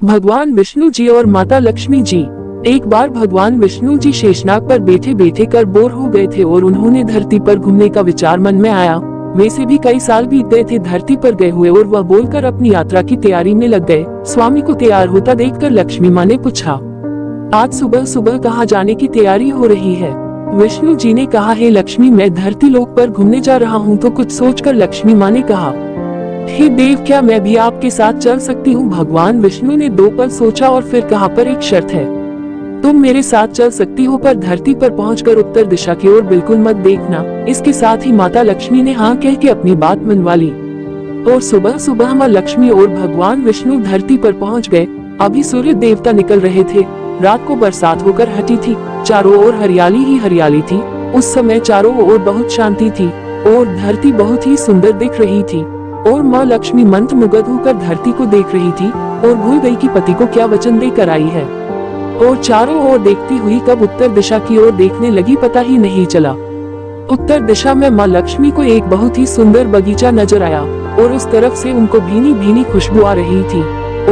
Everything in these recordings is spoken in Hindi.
भगवान विष्णु जी और माता लक्ष्मी जी। एक बार भगवान विष्णु जी शेषनाग पर बैठे बैठे कर बोर हो गए थे और उन्होंने धरती पर घूमने का विचार मन में आया। वैसे भी कई साल बीत गए थे धरती पर गए हुए और वह बोलकर अपनी यात्रा की तैयारी में लग गए। स्वामी को तैयार होता देखकर लक्ष्मी माँ ने पूछा, आज सुबह सुबह कहाँ जाने की तैयारी हो रही है? विष्णु जी ने कहा, हे लक्ष्मी, मैं धरती लोक पर घूमने जा रहा हूँ। तो कुछ सोचकर लक्ष्मी माँ ने कहा, हे देव, क्या मैं भी आपके साथ चल सकती हूँ? भगवान विष्णु ने 2 पल सोचा और फिर कहा, पर एक शर्त है। तुम मेरे साथ चल सकती हो, पर धरती पर पहुंचकर उत्तर दिशा की ओर बिल्कुल मत देखना। इसके साथ ही माता लक्ष्मी ने हाँ कह के अपनी बात मनवा ली और सुबह सुबह माँ लक्ष्मी और भगवान विष्णु धरती पर पहुंच गए। अभी सूर्य देवता निकल रहे थे। रात को बरसात होकर हटी थी। चारों ओर हरियाली ही हरियाली थी। उस समय चारों ओर बहुत शांति थी और धरती बहुत ही सुंदर दिख रही थी। और माँ लक्ष्मी मंत्रमुग्ध होकर धरती को देख रही थी और भूल गई कि पति को क्या वचन देकर आई है। और चारों ओर देखती हुई कब उत्तर दिशा की ओर देखने लगी पता ही नहीं चला। उत्तर दिशा में माँ लक्ष्मी को एक बहुत ही सुंदर बगीचा नजर आया और उस तरफ से उनको भीनी भीनी खुशबू आ रही थी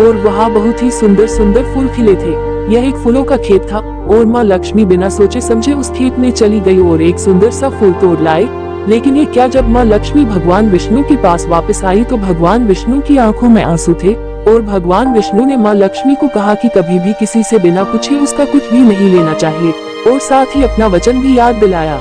और वहाँ बहुत ही सुंदर सुंदर फूल खिले थे। यह एक फूलों का खेत था और माँ लक्ष्मी बिना सोचे समझे उस खेत में चली गई और एक सुंदर सा फूल तोड़ लाए। लेकिन ये क्या, जब माँ लक्ष्मी भगवान विष्णु के पास वापस आई तो भगवान विष्णु की आंखों में आंसू थे और भगवान विष्णु ने माँ लक्ष्मी को कहा कि कभी भी किसी से बिना पूछे उसका कुछ भी नहीं लेना चाहिए और साथ ही अपना वचन भी याद दिलाया।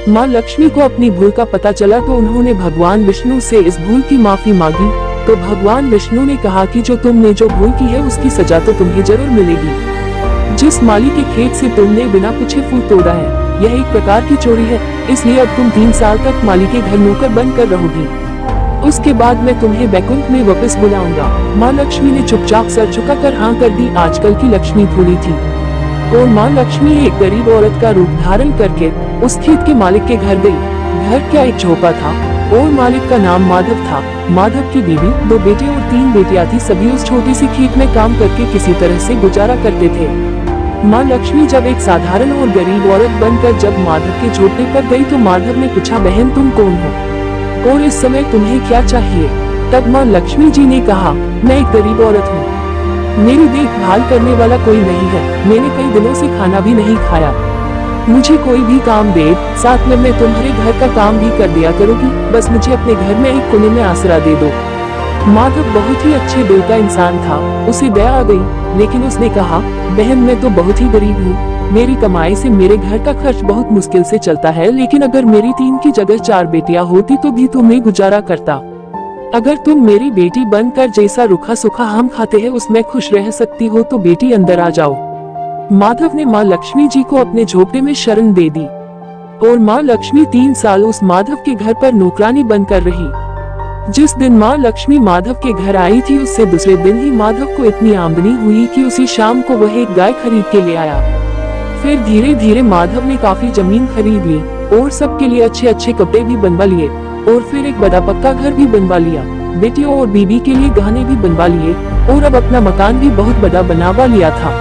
माँ लक्ष्मी को अपनी भूल का पता चला तो उन्होंने भगवान विष्णु से इस भूल की माफी मांगी। तो भगवान विष्णु ने कहा कि जो तुमने जो भूल की है उसकी सजा तो तुम्हें जरूर मिलेगी। जिस माली के खेत से तुमने बिना पूछे फूल तोड़ा है यह एक प्रकार की चोरी है, इसलिए अब तुम 3 साल तक माली के घर नौकर बनकर रहोगी। उसके बाद मैं तुम्हें बैकुंठ में वापस बुलाऊंगा। माँ लक्ष्मी ने चुपचाप सर झुकाकर हाँ कर दी। आजकल की लक्ष्मी थोड़ी थी और माँ लक्ष्मी एक गरीब औरत का रूप धारण करके उस खेत के मालिक के घर गई। घर क्या एक झोपड़ा था और मालिक का नाम माधव था। माधव की बीवी, 2 बेटे और 3 बेटियां थी। सभी उस छोटे से खेत में काम करके किसी तरह से गुजारा करते थे। माँ लक्ष्मी जब एक साधारण और गरीब औरत बनकर जब माधव के झोपड़े पर गई तो माधव ने पूछा, बहन तुम कौन हो और इस समय तुम्हें क्या चाहिए? तब माँ लक्ष्मी जी ने कहा, मैं एक गरीब औरत हूँ, मेरी देखभाल करने वाला कोई नहीं है, मैंने कई दिनों से खाना भी नहीं खाया, मुझे कोई भी काम दे, साथ में मैं तुम्हारे घर का काम भी कर दिया करूँगी, बस मुझे अपने घर में एक कोने में आसरा दे दो। माधव बहुत ही अच्छे दिल का इंसान था, उसे दया आ गई, लेकिन उसने कहा, बहन मैं तो बहुत ही गरीब हूँ, मेरी कमाई से मेरे घर का खर्च बहुत मुश्किल से चलता है, लेकिन अगर मेरी 3 की जगह 4 बेटियां होती तो भी तुम्हें गुजारा करता। अगर तुम मेरी बेटी बनकर जैसा रूखा सूखा हम खाते हैं उसमें खुश रह सकती हो तो बेटी अंदर आ जाओ। माधव ने माँ लक्ष्मी जी को अपने झोपड़े में शरण दे दी और माँ लक्ष्मी 3 साल उस माधव के घर पर नौकरानी बनकर रही। जिस दिन माँ लक्ष्मी माधव के घर आई थी उससे दूसरे दिन ही माधव को इतनी आमदनी हुई कि उसी शाम को वह एक गाय खरीद के ले आया। फिर धीरे धीरे माधव ने काफी जमीन खरीद ली और सबके लिए अच्छे अच्छे कपड़े भी बनवा लिए और फिर एक बड़ा पक्का घर भी बनवा लिया। बेटियों और बीबी के लिए गहने भी बनवा लिए और अब अपना मकान भी बहुत बड़ा बनवा लिया था।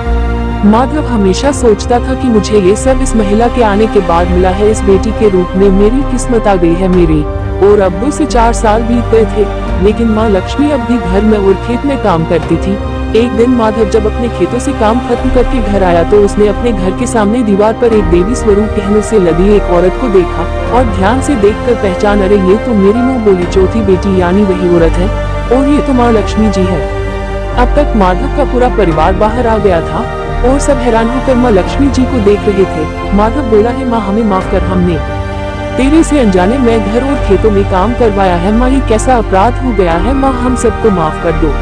माधव हमेशा सोचता था कि मुझे ये सब इस महिला के आने के बाद मिला है, इस बेटी के रूप में मेरी किस्मत आ गई है मेरी। और अब 2 से 4 साल बीत गए थे, लेकिन माँ लक्ष्मी अब भी घर में और खेत में काम करती थी। एक दिन माधव जब अपने खेतों से काम खत्म करके घर आया तो उसने अपने घर के सामने दीवार पर एक देवी स्वरूप गहनों से लदी एक औरत को देखा और ध्यान से देखकर पहचान, अरे ये तो मेरी मुँह बोली चौथी बेटी यानी वही औरत है और ये तो माँ लक्ष्मी जी है। अब तक माधव का पूरा परिवार बाहर आ गया था और सब हैरान होकर माँ लक्ष्मी जी को देख रहे थे। माधव बोला, है माँ हमें माफ कर, हमने तेरे से अनजाने में घर और खेतों में काम करवाया है माँ, ये कैसा अपराध हो गया है माँ, हम सबको माफ कर दो।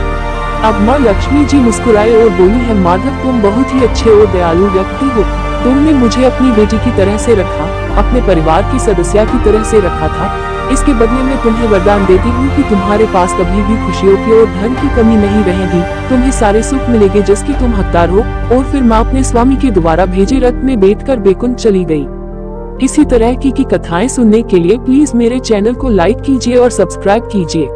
अब माँ लक्ष्मी जी मुस्कुराए और बोली, है माधव तुम बहुत ही अच्छे और दयालु व्यक्ति हो, तुमने मुझे अपनी बेटी की तरह से रखा, अपने परिवार की सदस्य की तरह से रखा था। इसके बदले में तुम्हें वरदान देती हूँ कि तुम्हारे पास कभी भी खुशियों की और धन की कमी नहीं रहेगी, तुम्हें सारे सुख मिलेंगे जिसकी तुम हकदार हो। और फिर माँ अपने स्वामी के द्वारा भेजे रथ में बैठकर बैकुंठ चली गई। इसी तरह की कथाएं सुनने के लिए प्लीज मेरे चैनल को लाइक कीजिए और सब्सक्राइब कीजिए।